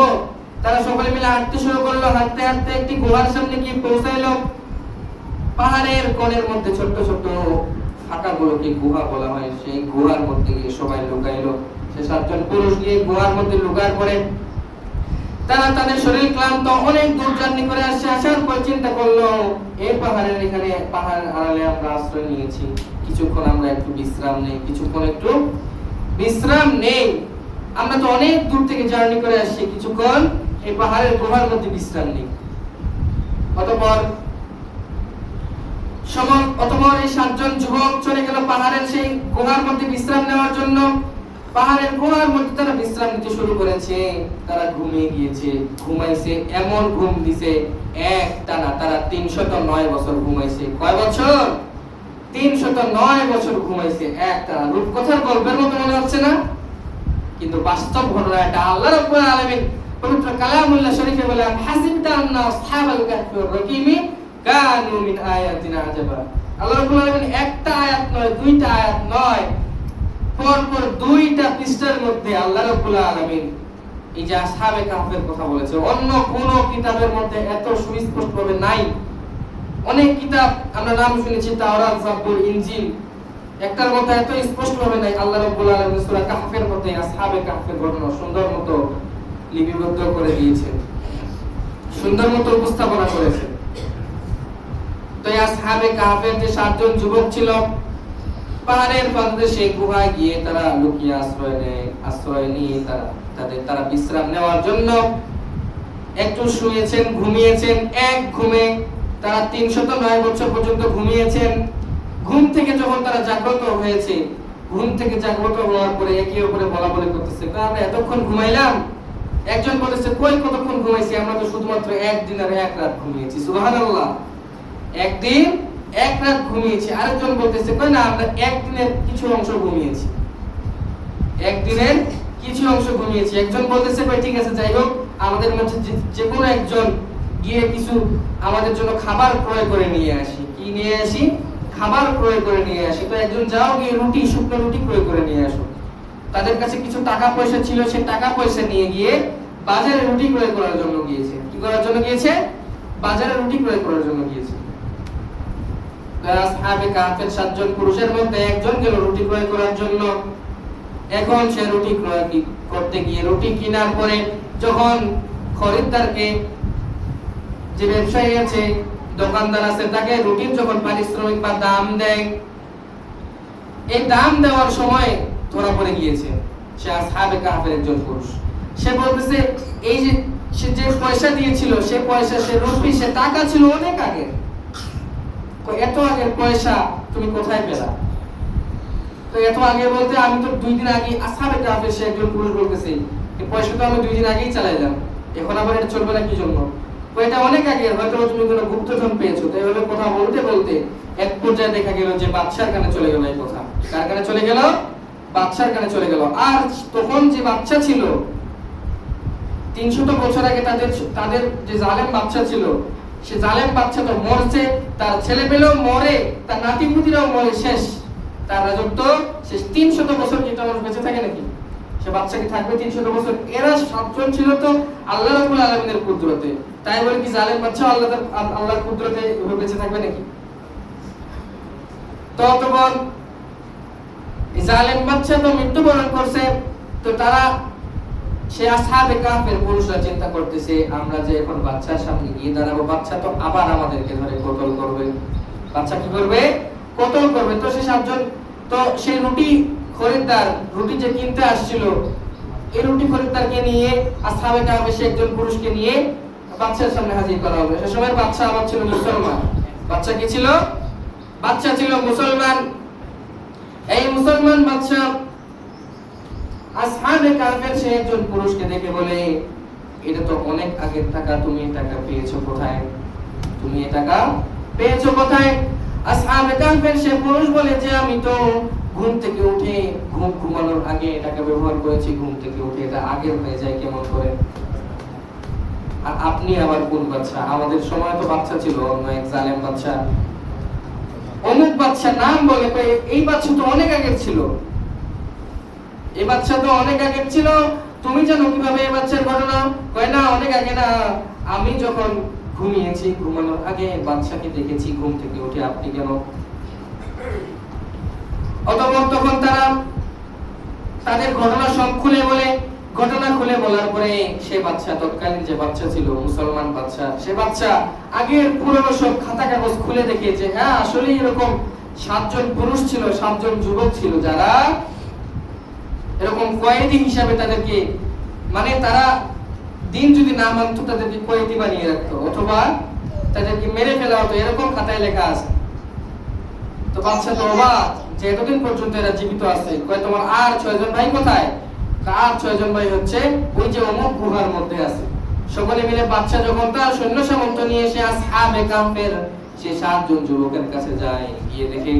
তারা সকলে মিলে হাঁটতে শুরু করলো। হাঁটতে হাঁটতে একটি গুহার সামনে গিয়ে পৌঁছাইলো। পাহাড়ের কোণের মধ্যে ছোট্ট ছোট্ট ফাঁকাগুলোকে গুহা বলা হয়। সেই গুহার মধ্যে গিয়ে সবাই লুকাইলো। সে 7 জন পুরুষ গিয়ে গুহার মধ্যে লুকার পরে তারা তাদের শরীর ক্লান্ত, অনেক দূর জার্নি করে আসছে। আসার পর চিন্তা করলো, এই পাহাড়ের এখানে পাহাড়ের আড়ালে আমরা আশ্রয় নিয়েছি, কিছুক্ষণ আমরা একটু বিশ্রাম নেই। আমরা তো অনেক দূর থেকে জার্নি করে আসছি, কিছুক্ষণ এই পাহাড়ের গুহার মধ্যে বিশ্রাম নেই। অতঃপর এই 7 জন যুবক চলে গেল পাহাড়ের সেই গুহার মধ্যে বিশ্রাম নেওয়ার জন্য। পাহাড়ের গুহার মধ্যে তারা বিশ্রাম নিতে শুরু করেছে। তারা ঘুমিয়ে গিয়েছে, ঘুমাইছে, এমন ঘুম দিছে একটানা তারা 309 বছর ঘুমাইছে। কয় বছর? 309 বছর ঘুমাইছে একটানা। রূপকথার গল্পের মতো মনে হচ্ছে না, কিন্তু বাস্তব ঘটনা এটা। আল্লাহ রাব্বুল আলামিন পবিত্র কালামুল্লাহ শরীফে বলেন, হাসিবতা আন্না আসহাবাল কাহফি ওয়ার রাকিমি কানু মিন আয়াতিনা আজাবা। আল্লাহ রাব্বুল আলামিন একটা আয়াত নয়, দুইটা আয়াত নয়, পরপর 2টা পৃষ্ঠার মধ্যে আল্লাহ রাব্বুল আলামিন এই যে আসহাবে কাহফের কথা বলেছে। অন্য কোন কিতাবের মধ্যে এত সুস্পষ্টভাবে নাই। অনেক কিতাব আমরা নাম শুনেছি, তাওরাত, জাবুর, ইনজিল, একটার মধ্যে এত স্পষ্ট ভাবে নাই, আল্লাহ রাব্বুল আলামিন সূরা কাহফের মধ্যে আসহাবে কাহফের ঘটনা সুন্দর মতো লিপিবদ্ধ করে দিয়েছেন, সুন্দর মতো উপস্থাপনা করেছেন। তো এই আসহাবে কাহফের যে 7 জন যুবক ছিল, পাহাড়ের পাদদেশে গুহায় গিয়ে তারা লুকিয়ে আশ্রয় নিয়ে তারা বিশ্রাম নেওয়ার জন্য একটু শুয়েছেন, ঘুমিয়েছেন। এক ঘুমে তারা 309 বছর পর্যন্ত ঘুমিয়েছেন। ঘুম থেকে যখন তারা জাগ্রত হয়েছে, ঘুম থেকে জাগ্রত হওয়ার পরে একে অপরে বলাবলি করতেছে, আমরা এতক্ষণ ঘুমাইলাম। একজন বলেছে, কই কতক্ষণ ঘুমাইছি, আমরা তো শুধুমাত্র একদিন আর এক রাত ঘুমিয়েছি। সুবহানাল্লাহ, একদিন এক রাত ঘুমিয়েছি। আরেকজন বলতেছে, কই না, আমরা একদিনের কিছু অংশ ঘুমিয়েছি, একদিনের কিছু অংশ ঘুমিয়েছি। একজন বলতেছে, কই ঠিক আছে, যাই হোক, আমাদের মধ্যে যে কোনো একজন গিয়ে কিছু আমাদের জন্য খাবার ক্রয় করে নিয়ে আসি। কি নিয়ে আসি? খাবার ক্রয় করে নিয়ে আসি। তো একজন যাও গিয়ে শুকনো রুটি ক্রয় করে নিয়ে আসো। তাদের কাছে কিছু টাকা পয়সা ছিল, সেই টাকা পয়সা নিয়ে গিয়ে বাজারে রুটি ক্রয় করার জন্য গিয়েছে। কি করার জন্য গিয়েছে? বাজারে রুটি ক্রয় করার জন্য গিয়েছে। আসহাবে কাহফের 7 জন পুরুষের মধ্যে একজন গেল রুটি ক্রয় করার জন্য। এখন সে রুটি ক্রয় করতে গিয়ে রুটি কেনার পরে যখন খরিদ্দারকে, যে ব্যবসায়ী আছে, দোকানদার আছে, তাকে রুটির যখন পারিশ্রমিক বা দাম দেয়, এই দাম দেওয়ার সময় ধরা পড়ে গিয়েছে সে আসহাবে কাহফের একজন পুরুষ। সে বলতেছে, এই যে সে যে পয়সা দিয়েছিল, সে পয়সা, সে রুপি, সে টাকা ছিল অনেক আগে। এত আগের পয়সা তুমি কোথায় পেলা? তো এত আগে বলতে আমি তো 2 দিন আগে আসহাবে কাহফের সে একজন পুরুষ বলতেছে, এই পয়সা তো আমি 2 দিন আগেই চালাইলাম, এখন আবার এটা চলবে না কি জন্য? এটা অনেক আগে, হয়তো তুমি কোনো গুপ্তধন পেয়েছো। তাই হলো কথা বলতে বলতে এক পর্যায়ে দেখা গেল যে বাদশার কানে চলে গেল এই কথা। কার কানে চলে গেল? বাদশার কানে চলে গেল। আর তখন যে বাদশা ছিল, 300 বছর আগে তাদের যে জালেম বাদশা ছিল, সে জালেম বাদশা তো মরছে, তার ছেলে পেলেও মরে, তার নাতিপুতিরাও মরে, শেষ তার রাজত্ব শেষ। 300 বছর কি মানুষ বেঁচে থাকে নাকি? সে বাদশা কি থাকবে 300 বছর? এরা 7 জন ছিল তো আল্লাহ রাব্বুল আলামিনের কুদরতে, তাই বলে কি জালেম বাদশা আল্লাহর কুদরতে বেঁচে থাকবে নাকি? তখন জালেম বাদশা তো মৃত্যুবরণ করছে। তো তারা, সে আসহাবে কাহফের পুরুষরা চিন্তা করতেছে, আমরা যে এখন বাদশার সামনে গিয়ে দাঁড়াবো, বাদশা তো আবার আমাদেরকে ধরে কতল করবে। বাদশা কি করবে? কতল করবে। তো সে 7 জন, তো সেই রুটি খরিদ্দার, রুটি যে কিনতে আসছিল, এই রুটি খরিদ্দারকে নিয়ে আসহাবে কাহফের সে একজন পুরুষকে নিয়ে বাদশার সামনে হাজির করা হবে। সে সময় বাদশা আবার ছিল মুসলমান। বাদশা কি ছিল? বাদশা ছিল মুসলমান। এই মুসলমান বাদশা আসহাবে কাহফের সে একজন পুরুষকে দেখে বলে, এটা তো অনেক আগের টাকা, তুমি এই টাকা পেয়েছো কোথায়? তুমি এই টাকা পেয়েছো কোথায়? আসহাবে কাহফের সে পুরুষ বলে যে, আমি তো ঘুম থেকে উঠে, ঘুমানোর আগে এটাকে ব্যবহার করেছি। ঘুম থেকে উঠে এটা আগের হয়ে যায় কেমন করে? আর আপনি আবার কোন বাদশা? আমাদের সময় তো বাদশা ছিল অন্য এক জালেম বাদশা, অমুক বাদশা নাম বলে, এই বাদশা তো অনেক আগের ছিল, এই বাদশা তো অনেক আগের ছিল, তুমি জানো কিভাবে এই বাদশার ঘটনা? কয় না, অনেক আগে না, আমি যখন ঘুমিয়েছি, ঘুমানোর আগে বাদশাকে দেখেছি ঘুম থেকে উঠে, আপনি কেন? অতঃপর তখন তারা তাদের ঘটনা সব খুলে বলে। ঘটনা খুলে বলার পরে সে বাদশা, তৎকালীন যে বাদশা ছিল মুসলমান বাদশা, সে বাদশা আগের পুরনো সব খাতা কাগজ খুলে দেখেছে, হ্যাঁ আসলে এরকম 7 জন পুরুষ ছিল, 7 জন যুবক ছিল, যারা এরকম কয়েদি হিসাবে তাদেরকে, মানে তারা দিন যদি না মানতো তাদেরকে কয়েদি বানিয়ে রাখতো, অথবা তাদেরকে মেরে ফেলা হতো, এরকম খাতায় লেখা আছে। তো বাদশা তো অবাক যে এতদিন পর্যন্ত এরা জীবিত আছে। কয়, তোমার আর 6 জন ভাই কোথায়? আর 6 জন ভাই হচ্ছে ওই যে অমুক গুহার মধ্যে আছে। সকলে মিলে বাদশা যখন তার সৈন্য সামন্ত নিয়ে এসে আসহাবে কাহফের সে 7 জন যুবকের কাছে যায়, গিয়ে দেখে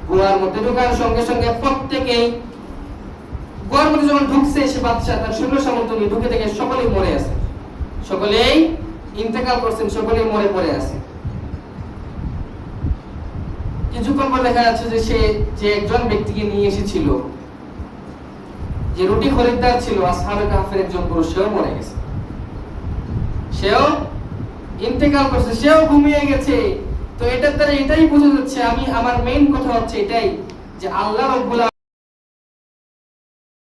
গুহার মধ্যে ঢোকার সঙ্গে সঙ্গে প্রত্যেকেই, গুহার মধ্যে যখন ঢুকছে সে বাদশা তার সৈন্য সামন্ত নিয়ে ঢুকে দেখে সকলেই মরে আছে, সকলেই ইন্তেকাল করছেন, সকলেই মরে পড়ে আছে। কিছুক্ষণ পর দেখা যাচ্ছে যে সে যে একজন ব্যক্তিকে নিয়ে এসেছিল, যে রুটি খরিদ্দার ছিল আসহাবে কাহফের একজন পুরুষ, সেও মরে গেছে, সেও ইন্তেকাল করছে, সেও ঘুমিয়ে গেছে। তো এটার দ্বারা এটাই বোঝা যাচ্ছে, আমার মেইন কথা হচ্ছে এটাই যে আল্লাহ রাব্বুল